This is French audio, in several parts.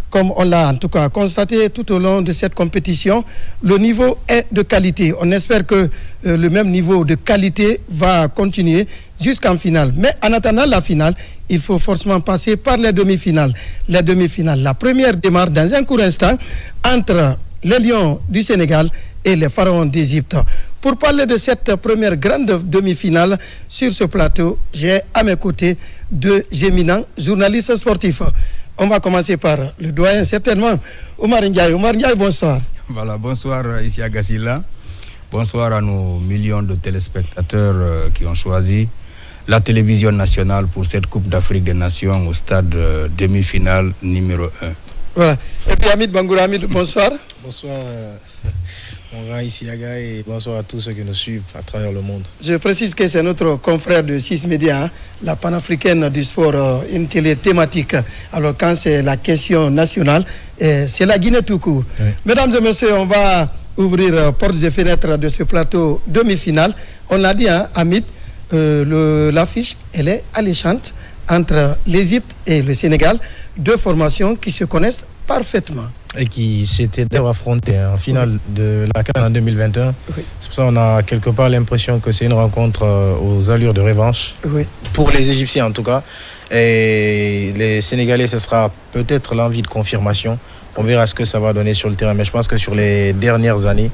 Comme on l'a en tout cas constaté tout au long de cette compétition, le niveau est de qualité. On espère que le même niveau de qualité va continuer jusqu'en finale. Mais en attendant la finale, il faut forcément passer par les demi-finales. Les demi-finales, la première démarre dans un court instant entre les Lions du Sénégal et les Pharaons d'Égypte. Pour parler de cette première grande demi-finale sur ce plateau, j'ai à mes côtés deux éminents journalistes sportifs. On va commencer par le doyen, certainement, Omar Ndiaye. Omar Ndiaye, bonsoir. Voilà, bonsoir ici à Gassila. Bonsoir à nos millions de téléspectateurs qui ont choisi la télévision nationale pour cette Coupe d'Afrique des Nations au stade demi-finale numéro 1. Voilà. Et puis Hamid Bangoura, Hamid, bonsoir. Bonsoir, mon grand Isiaga, et bonsoir à tous ceux qui nous suivent à travers le monde. Je précise que c'est notre confrère de 6 Médias, hein, la panafricaine du sport, une télé thématique. Alors quand c'est la question nationale, c'est la Guinée tout court. Oui. Mesdames et messieurs, on va ouvrir portes et fenêtres de ce plateau demi-finale. On l'a dit, hein, Hamid, l'affiche, elle est alléchante entre l'Égypte et le Sénégal, deux formations qui se connaissent parfaitement. Et qui s'étaient d'ailleurs affrontés en finale de la CAN en 2021. Oui. C'est pour ça qu'on a quelque part l'impression que c'est une rencontre aux allures de revanche. Oui. Pour les Égyptiens en tout cas. Et les Sénégalais, ce sera peut-être l'envie de confirmation. On verra ce que ça va donner sur le terrain. Mais je pense que sur les dernières années,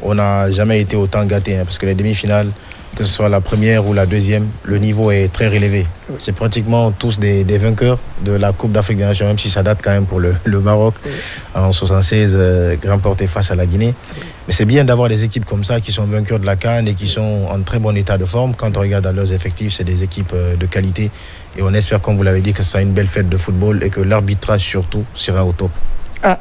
on n'a jamais été autant gâtés. Hein, parce que les demi-finales, que ce soit la première ou la deuxième, le niveau est très relevé. Oui. C'est pratiquement tous des vainqueurs de la Coupe d'Afrique des Nations, même si ça date quand même pour le Maroc. Oui. En 76, remporté face à la Guinée. Oui. Mais c'est bien d'avoir des équipes comme ça qui sont vainqueurs de la CAN et qui sont en très bon état de forme. Quand on regarde à leurs effectifs, c'est des équipes de qualité. Et on espère, comme vous l'avez dit, que ça sera une belle fête de football et que l'arbitrage surtout sera au top. Ah,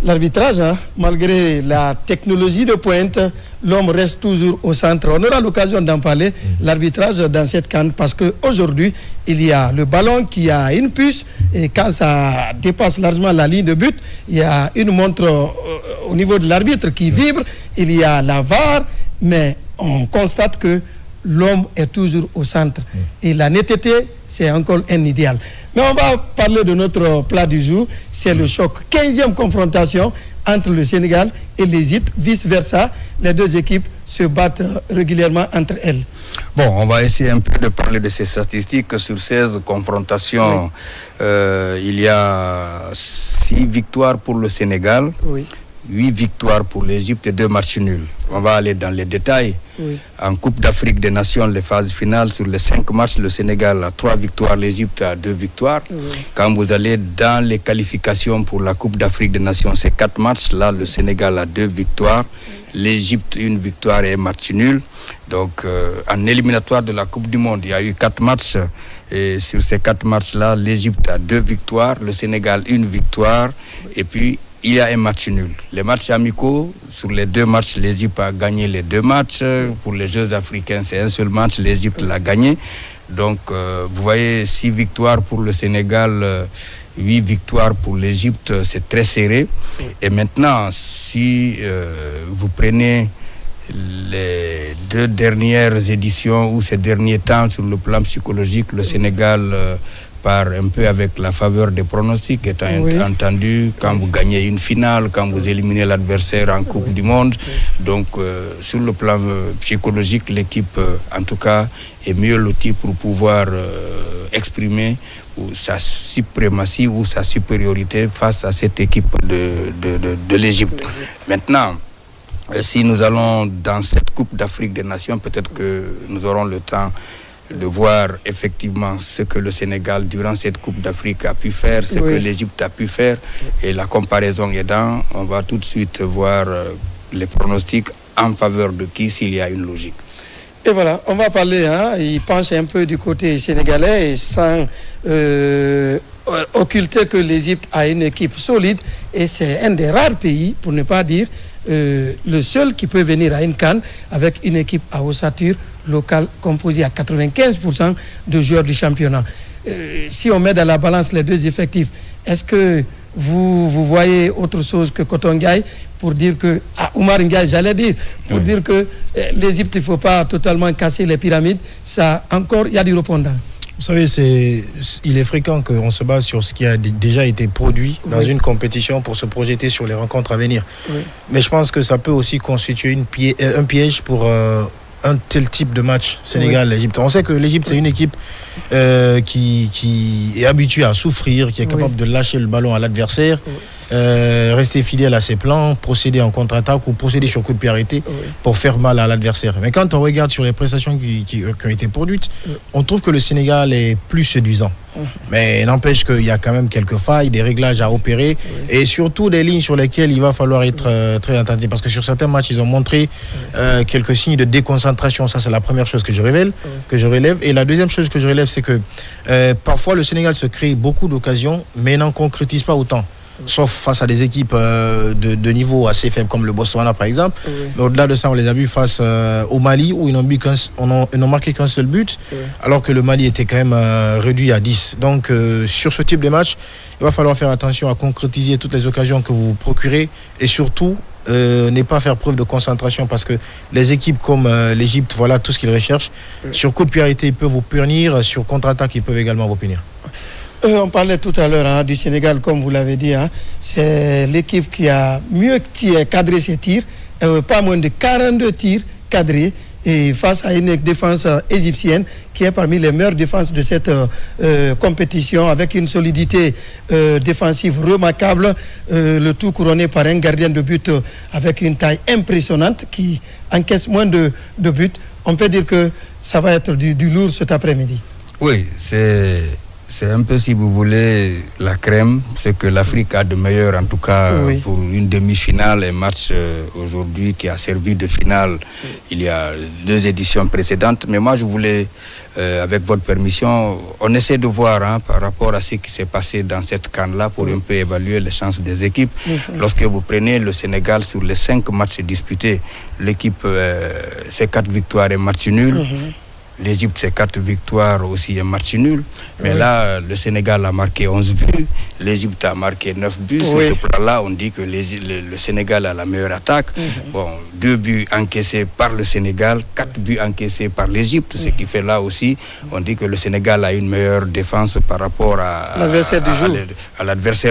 l'arbitrage, hein, malgré la technologie de pointe, l'homme reste toujours au centre. On aura l'occasion d'en parler, l'arbitrage dans cette CAN, parce qu'aujourd'hui, il y a le ballon qui a une puce, et quand ça dépasse largement la ligne de but, il y a une montre au niveau de l'arbitre qui vibre, il y a la VAR, mais on constate que l'homme est toujours au centre. Et la netteté, c'est encore un idéal. Mais on va parler de notre plat du jour. C'est le choc. 15e confrontation entre le Sénégal et l'Égypte. Vice-versa, les deux équipes se battent régulièrement entre elles. Bon, on va essayer un peu de parler de ces statistiques. Sur 16 confrontations, il y a 6 victoires pour le Sénégal. Oui. 8 victoires pour l'Égypte et 2 matchs nuls. On va aller dans les détails. Oui. En Coupe d'Afrique des Nations, les phases finales, sur les 5 matchs, le Sénégal a 3 victoires, l'Égypte a 2 victoires. Oui. Quand vous allez dans les qualifications pour la Coupe d'Afrique des Nations, c'est 4 matchs. Là, le Sénégal a 2 victoires, l'Égypte 1 victoire et 1 match nul. Donc, en éliminatoire de la Coupe du Monde, il y a eu 4 matchs. Et sur ces 4 matchs-là, l'Égypte a 2 victoires, le Sénégal 1 victoire. Et puis, il y a un match nul. Les matchs amicaux, sur les 2 matchs, l'Égypte a gagné les 2 matchs. Pour les Jeux africains, c'est un seul match, l'Égypte l'a gagné. Donc, vous voyez, 6 victoires pour le Sénégal, 8 victoires pour l'Égypte, c'est très serré. Et maintenant, si vous prenez les 2 dernières éditions ou ces derniers temps sur le plan psychologique, le Sénégal part un peu avec la faveur des pronostics, étant entendu quand vous gagnez une finale, quand vous éliminez l'adversaire en Coupe du Monde. Donc, sur le plan psychologique, l'équipe, en tout cas, est mieux lotie pour pouvoir exprimer sa suprématie ou sa supériorité face à cette équipe de l'Égypte. Maintenant, si nous allons dans cette Coupe d'Afrique des Nations, peut-être que nous aurons le temps de voir effectivement ce que le Sénégal durant cette Coupe d'Afrique a pu faire, ce que l'Égypte a pu faire, et la comparaison aidant, on va tout de suite voir les pronostics en faveur de qui, s'il y a une logique. Et voilà, on va parler, il penche un peu du côté sénégalais et sans occulter que l'Égypte a une équipe solide, et c'est un des rares pays, pour ne pas dire le seul qui peut venir à une CAN avec une équipe à ossature locale composée à 95% de joueurs du championnat. Si on met dans la balance les 2 effectifs, est-ce que vous voyez autre chose que Coton Ndiaye pour dire que, Oumar Ndiaye, j'allais dire, pour dire que l'Égypte, il ne faut pas totalement casser les pyramides, ça encore, il y a du répondant. Vous savez, il est fréquent qu'on se base sur ce qui a déjà été produit dans une compétition pour se projeter sur les rencontres à venir. Oui. Mais je pense que ça peut aussi constituer un piège pour un tel type de match Sénégal-Égypte. On sait que l'Égypte, c'est une équipe qui est habituée à souffrir, qui est capable de lâcher le ballon à l'adversaire, rester fidèle à ses plans, procéder en contre-attaque ou procéder sur coup de pied arrêté pour faire mal à l'adversaire. Mais quand on regarde sur les prestations qui ont été produites, on trouve que le Sénégal est plus séduisant. Mais n'empêche qu'il y a quand même quelques failles, des réglages à opérer et surtout des lignes sur lesquelles il va falloir être très attentif. Parce que sur certains matchs, ils ont montré quelques signes de déconcentration. Ça, c'est la première chose que je relève. Et la deuxième chose que je relève, c'est que parfois le Sénégal se crée beaucoup d'occasions, mais n'en concrétise pas autant. Sauf face à des équipes de niveau assez faible comme le Botswana par exemple. Mais au-delà de ça, on les a vus face au Mali où ils n'ont marqué qu'un seul but alors que le Mali était quand même réduit à 10. Donc sur ce type de match, il va falloir faire attention à concrétiser toutes les occasions que vous procurez et surtout ne pas faire preuve de concentration parce que les équipes comme l'Égypte, voilà tout ce qu'ils recherchent. Sur coup de pied arrêté, ils peuvent vous punir, sur contre-attaque, ils peuvent également vous punir. On parlait tout à l'heure du Sénégal, comme vous l'avez dit. C'est l'équipe qui a mieux cadré ses tirs. Pas moins de 42 tirs cadrés. Et face à une défense égyptienne qui est parmi les meilleures défenses de cette compétition, avec une solidité défensive remarquable. Le tout couronné par un gardien de but avec une taille impressionnante qui encaisse moins de buts. On peut dire que ça va être du lourd cet après-midi. Oui, c'est un peu, si vous voulez, la crème, ce que l'Afrique a de meilleur, en tout cas pour une demi-finale, un match aujourd'hui qui a servi de finale il y a 2 éditions précédentes. Mais moi, je voulais, avec votre permission, on essaie de voir par rapport à ce qui s'est passé dans cette CAN-là pour un peu évaluer les chances des équipes. Lorsque vous prenez le Sénégal sur les 5 matchs disputés, l'équipe, c'est 4 victoires et match nul. L'Égypte, c'est 4 victoires aussi et match nul. Mais là, le Sénégal a marqué 11 buts. L'Égypte a marqué 9 buts. Sur ce plan-là, on dit que le Sénégal a la meilleure attaque. Bon, 2 buts encaissés par le Sénégal, 4 buts encaissés par l'Égypte. Ce qui fait là aussi, on dit que le Sénégal a une meilleure défense par rapport à l'adversaire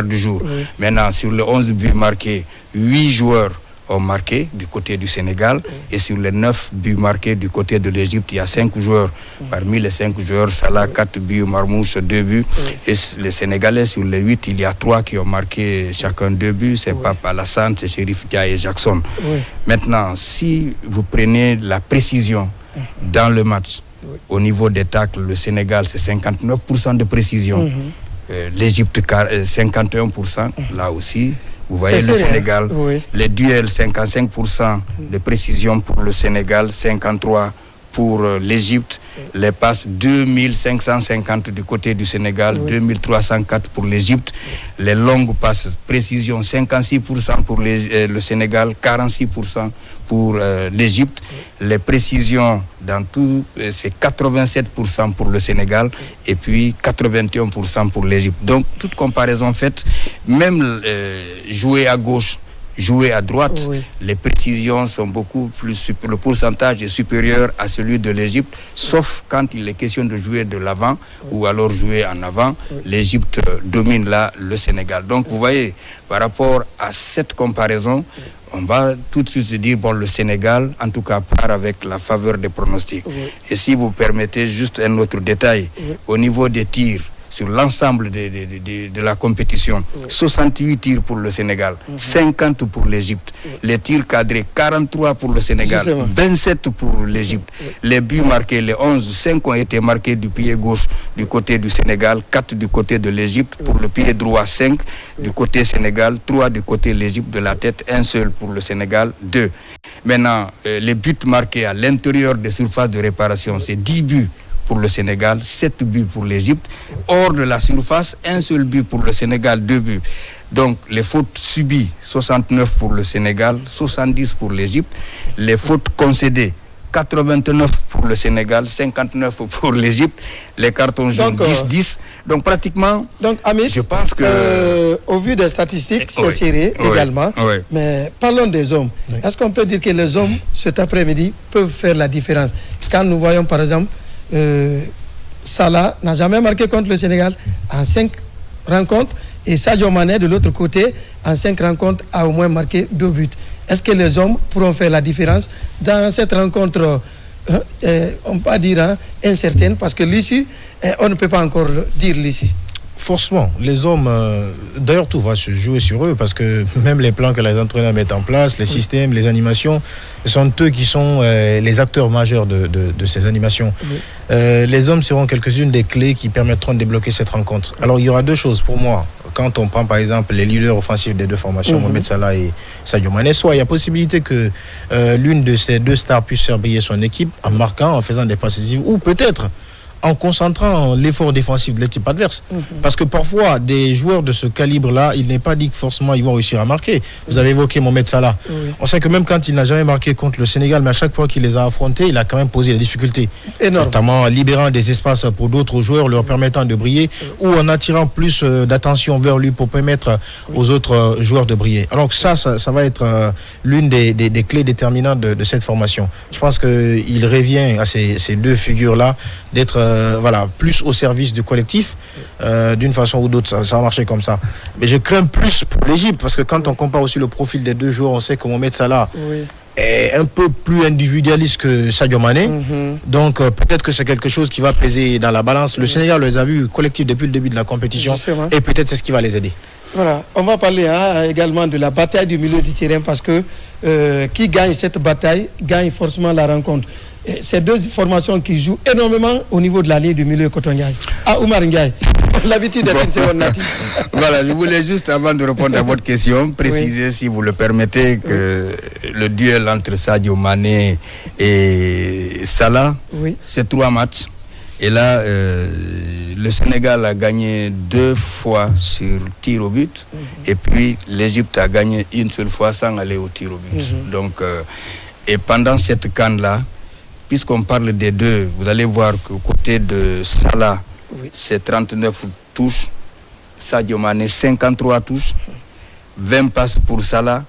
du jour. Maintenant, sur les 11 buts marqués, 8 joueurs ont marqué du côté du Sénégal et sur les 9 buts marqués du côté de l'Égypte, il y a 5 joueurs. Parmi les 5 joueurs, Salah 4 buts, Marmouche 2 buts. Et les Sénégalais, sur les 8, il y a 3 qui ont marqué chacun 2 buts. C'est Pape Alassane, c'est Chérif Dia et Jackson. Maintenant, si vous prenez la précision dans le match, au niveau des tacles, le Sénégal, c'est 59% de précision. L'Égypte, 51%. Là aussi, vous voyez le Sénégal, les duels, 55% de précision pour le Sénégal, 53% pour l'Égypte, les passes 2550 du côté du Sénégal, 2304 pour l'Égypte, les longues passes, précision 56% pour le Sénégal, 46% pour l'Égypte, les précisions dans tout, c'est 87% pour le Sénégal et puis 81% pour l'Égypte. Donc, toute comparaison faite, même jouer à gauche, jouer à droite, les précisions sont beaucoup plus, le pourcentage est supérieur à celui de l'Égypte, sauf quand il est question de jouer de l'avant ou alors jouer en avant, l'Égypte domine là le Sénégal. Donc vous voyez, par rapport à cette comparaison, on va tout de suite se dire, bon, le Sénégal, en tout cas, part avec la faveur des pronostics. Et si vous permettez juste un autre détail, au niveau des tirs, sur l'ensemble de la compétition, 68 tirs pour le Sénégal, 50 pour l'Égypte. Les tirs cadrés, 43 pour le Sénégal, 27 pour l'Égypte. Les buts marqués, les 11, 5 ont été marqués du pied gauche du côté du Sénégal, 4 du côté de l'Égypte. Pour le pied droit, 5 du côté Sénégal, 3 du côté de l'Égypte. De la tête, 1 seul pour le Sénégal, 2. Maintenant, les buts marqués à l'intérieur des surfaces de réparation, c'est 10 buts pour le Sénégal, 7 buts pour l'Égypte. Hors de la surface, 1 seul but pour le Sénégal, 2 buts. Donc les fautes subies, 69 pour le Sénégal, 70 pour l'Égypte. Les fautes concédées, 89 pour le Sénégal, 59 pour l'Égypte. Les cartons jaunes, 10-10. Donc pratiquement, Amit, je pense que... au vu des statistiques, c'est serré également. Mais parlons des hommes. Est-ce qu'on peut dire que les hommes, cet après-midi, peuvent faire la différence? Quand nous voyons par exemple Salah n'a jamais marqué contre le Sénégal en 5 rencontres. Et Sadio Mané, de l'autre côté, en 5 rencontres, a au moins marqué 2 buts. Est-ce que les hommes pourront faire la différence dans cette rencontre, on peut dire, incertaine, parce que l'issue, on ne peut pas encore dire l'issue. Forcément, les hommes, d'ailleurs tout va se jouer sur eux parce que même les plans que les entraîneurs mettent en place, les systèmes, les animations, ce sont eux qui sont les acteurs majeurs de ces animations. Les hommes seront quelques-unes des clés qui permettront de débloquer cette rencontre. Alors il y aura 2 choses pour moi. Quand on prend par exemple les leaders offensifs des 2 formations, Mohamed Salah et Sadio Mané, soit il y a possibilité que l'une de ces 2 stars puisse faire briller son équipe en marquant, en faisant des passes décisives, ou peut-être en concentrant l'effort défensif de l'équipe adverse. Parce que parfois, des joueurs de ce calibre-là, il n'est pas dit que forcément ils vont réussir à marquer. Vous avez évoqué Mohamed Salah. On sait que même quand il n'a jamais marqué contre le Sénégal, mais à chaque fois qu'il les a affrontés, il a quand même posé des difficultés. Énorme. Notamment en libérant des espaces pour d'autres joueurs, leur permettant de briller, ou en attirant plus d'attention vers lui pour permettre aux autres joueurs de briller. Alors que ça va être l'une des clés déterminantes de cette formation. Je pense qu'il revient à ces 2 figures-là d'être plus au service du collectif, d'une façon ou d'autre, ça va marcher comme ça. Mais je crains plus pour l'Égypte, parce que quand on compare aussi le profil des 2 joueurs, on sait que Mohamed Salah est un peu plus individualiste que Sadio Mané. Donc peut-être que c'est quelque chose qui va peser dans la balance. Le Sénégal les a vus collectifs depuis le début de la compétition, et peut-être c'est ce qui va les aider. Voilà, on va parler également de la bataille du milieu du terrain, parce que qui gagne cette bataille gagne forcément la rencontre. Et ces 2 formations qui jouent énormément au niveau de la ligne du milieu Cotongaï. Oumar Ndiaye, l'habitude est une seconde nature. Voilà, je voulais juste, avant de répondre à votre question, préciser, si vous le permettez, que le duel entre Sadio Mané et Salah, c'est 3 matchs. Et là, le Sénégal a gagné 2 fois sur tir au but, et puis l'Égypte a gagné une seule fois sans aller au tir au but. Donc, et pendant cette CAN-là, puisqu'on parle des 2, vous allez voir qu'au côté de Salah, c'est 39 touches, Sadio Mané 53 touches, 20 passes pour Salah,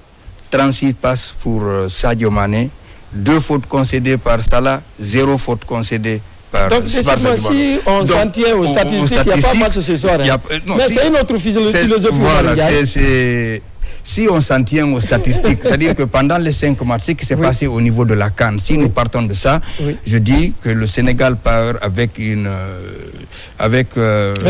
36 passes pour Sadio Mané, 2 fautes concédées par Salah, 0 faute concédée par donc, si on s'en tient aux statistiques, il n'y a pas match ce soir. Mais c'est une autre philosophie. Voilà, si on s'en tient aux statistiques, c'est-à-dire que pendant les 5 matchs, ce qui s'est passé au niveau de la CAN, si nous partons de ça, je dis que le Sénégal part avec une... mais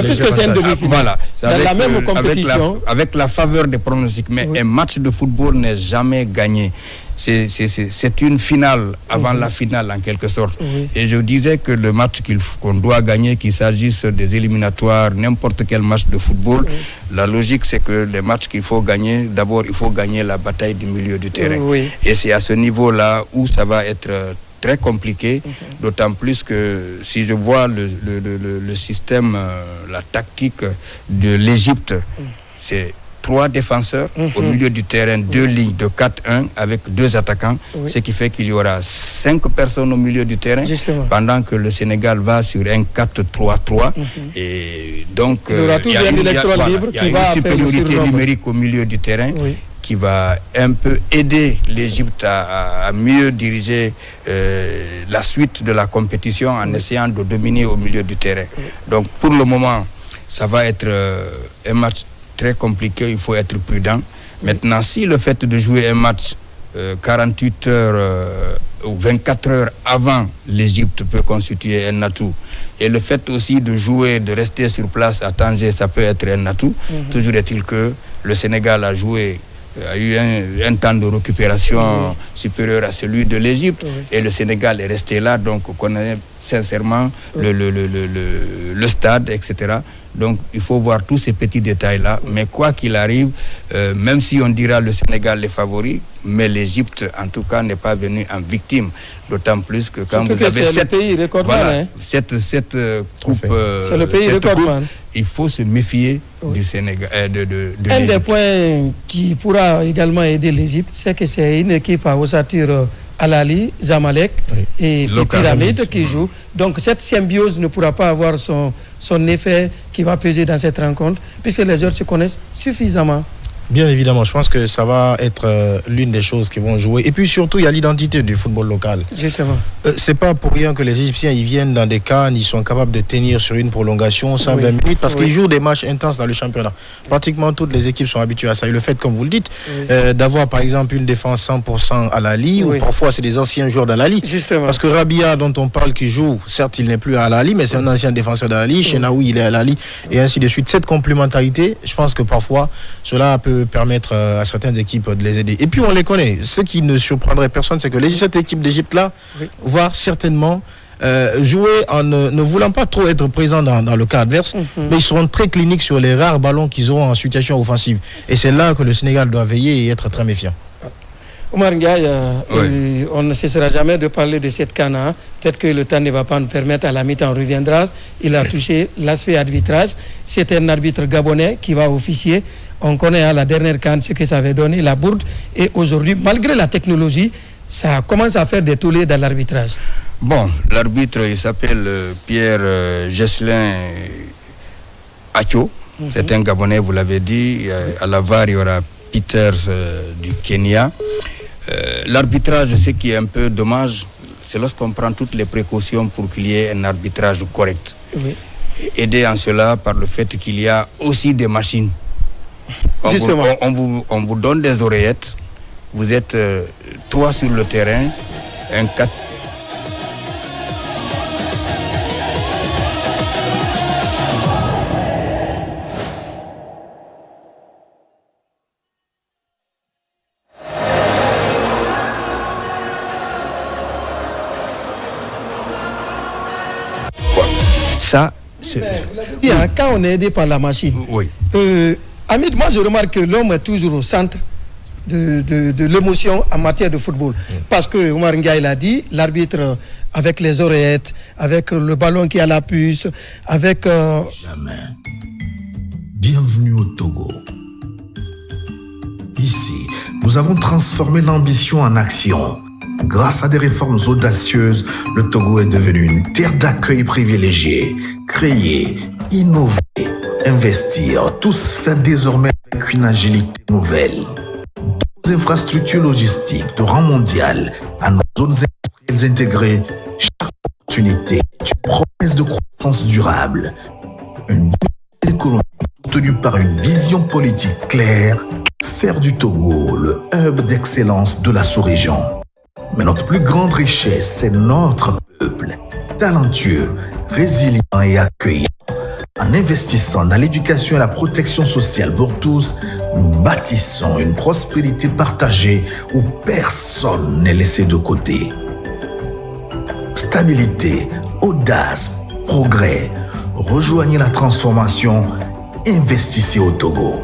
puisque c'est une demi-finale, voilà, dans la même compétition... Avec la faveur des pronostics, mais un match de football n'est jamais gagné. C'est une finale avant la finale en quelque sorte. Et je disais que le match qu'on doit gagner, qu'il s'agisse des éliminatoires, n'importe quel match de football, la logique c'est que les matchs qu'il faut gagner, d'abord il faut gagner la bataille du milieu du terrain. Et c'est à ce niveau-là où ça va être très compliqué, d'autant plus que si je vois le système, la tactique de l'Égypte, c'est 3 défenseurs au milieu du terrain, 2 lignes de 4-1 avec 2 attaquants, ce qui fait qu'il y aura 5 personnes au milieu du terrain, pendant que le Sénégal va sur un 4-3-3. Et donc il y aura toujours un électron libre qui va une supériorité numérique au milieu du terrain qui va un peu aider l'Égypte à mieux diriger la suite de la compétition en essayant de dominer au milieu du terrain. Donc pour le moment, ça va être un match très compliqué, il faut être prudent. Maintenant, si le fait de jouer un match 48 heures ou 24 heures avant l'Égypte peut constituer un atout, et le fait aussi de jouer, de rester sur place à Tanger, ça peut être un atout. Toujours est-il que le Sénégal a eu un temps de récupération supérieur à celui de l'Égypte, et le Sénégal est resté là, donc on connaît sincèrement le stade, etc. Donc il faut voir tous ces petits détails-là, mais quoi qu'il arrive, même si on dira le Sénégal est favori, mais l'Égypte en tout cas n'est pas venue en victime, d'autant plus que quand surtout vous avez cette coupe, c'est le pays recordman. Il faut se méfier du Sénégal, de un l'Égypte. des points qui pourra également aider l'Égypte, c'est que c'est une équipe à ossature Al-Ali, Zamalek et les Pyramides qui jouent. Donc cette symbiose ne pourra pas avoir son effet qui va peser dans cette rencontre, puisque les joueurs se connaissent suffisamment. Bien évidemment, je pense que ça va être l'une des choses qui vont jouer. Et puis surtout, il y a l'identité du football local. Justement. C'est pas pour rien que les Égyptiens, ils viennent dans des CAN, ils sont capables de tenir sur une prolongation 120 minutes parce qu'ils jouent des matchs intenses dans le championnat. Pratiquement toutes les équipes sont habituées à ça. Et le fait, comme vous le dites, d'avoir par exemple une défense 100% à l'Ali, ou parfois c'est des anciens joueurs de l'Ali. Justement. Parce que Rabia, dont on parle, qui joue, certes, il n'est plus à l'Ali, mais c'est un ancien défenseur de l'Ali. Chenaoui, il est à l'Ali, et ainsi de suite. Cette complémentarité, je pense que parfois, cela peut permettre à certaines équipes de les aider. Et puis on les connaît. Ce qui ne surprendrait personne, c'est que cette équipe d'Égypte-là va certainement jouer en ne voulant pas trop être présent dans le cas adverse, mais ils seront très cliniques sur les rares ballons qu'ils auront en situation offensive. Et c'est là que le Sénégal doit veiller et être très méfiant. Omar Ndiaye, on ne cessera jamais de parler de cette CAN. Peut-être que le temps ne va pas nous permettre, à la mi-temps on reviendra. Il a touché l'aspect arbitrage. C'est un arbitre gabonais qui va officier. On connaît à la dernière CAN ce que ça avait donné, la bourde. Et aujourd'hui, malgré la technologie, ça commence à faire des tollés dans l'arbitrage. Bon, l'arbitre, il s'appelle Pierre Gesselin Acho. C'est un Gabonais, vous l'avez dit. À la VAR, il y aura Peters du Kenya. L'arbitrage, ce qui est un peu dommage, c'est lorsqu'on prend toutes les précautions pour qu'il y ait un arbitrage correct. Aidé en cela par le fait qu'il y a aussi des machines. On vous donne des oreillettes. Vous êtes 3 sur le terrain, un 4. Ça, quand on est aidé par la machine, Hamid, moi je remarque que l'homme est toujours au centre de l'émotion en matière de football. Parce que Omar Ndiaye l'a dit, l'arbitre avec les oreillettes, avec le ballon qui a la puce, avec... Jamais. Bienvenue au Togo. Ici, nous avons transformé l'ambition en action. Grâce à des réformes audacieuses, le Togo est devenu une terre d'accueil privilégiée. Créer, innover, investir, tous faire désormais avec une agilité nouvelle. Nos infrastructures logistiques de rang mondial à nos zones industrielles intégrées, chaque opportunité est une promesse de croissance durable. Une dynamique économique soutenue par une vision politique claire, faire du Togo le hub d'excellence de la sous-région. Mais notre plus grande richesse, c'est notre peuple, talentueux, résilient et accueillant. En investissant dans l'éducation et la protection sociale pour tous, nous bâtissons une prospérité partagée où personne n'est laissé de côté. Stabilité, audace, progrès. Rejoignez la transformation, investissez au Togo.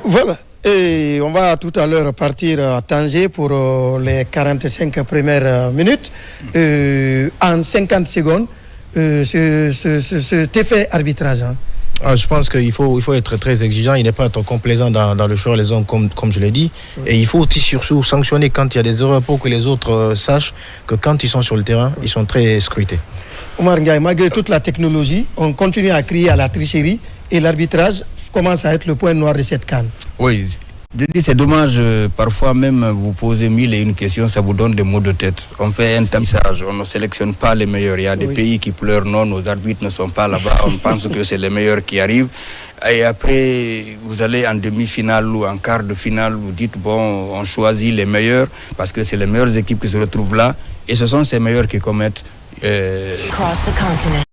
Voilà, et on va tout à l'heure partir à Tanger pour les 45 premières minutes. En 50 secondes, cet effet arbitrage. Je pense qu'il faut être très exigeant. Il n'est pas trop complaisant dans le choix des hommes, comme je l'ai dit. Et il faut aussi surtout sanctionner quand il y a des erreurs pour que les autres sachent que quand ils sont sur le terrain, ils sont très scrutés. Omar Ndiaye, malgré toute la technologie, on continue à crier à la tricherie et l'arbitrage commence à être le point noir de cette CAN. Oui, je dis c'est dommage, parfois même vous posez 1001 questions, ça vous donne des maux de tête. On fait un tamissage, on ne sélectionne pas les meilleurs. Il y a des pays qui pleurent, non, nos arbitres ne sont pas là-bas, on pense que c'est les meilleurs qui arrivent. Et après, vous allez en demi-finale ou en quart de finale, vous dites, bon, on choisit les meilleurs, parce que c'est les meilleures équipes qui se retrouvent là, et ce sont ces meilleurs qui commettent... Across the continent.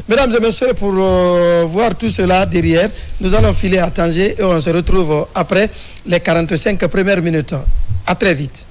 Mesdames et messieurs, pour voir tout cela derrière, nous allons filer à Tanger et on se retrouve après les 45 premières minutes. À très vite.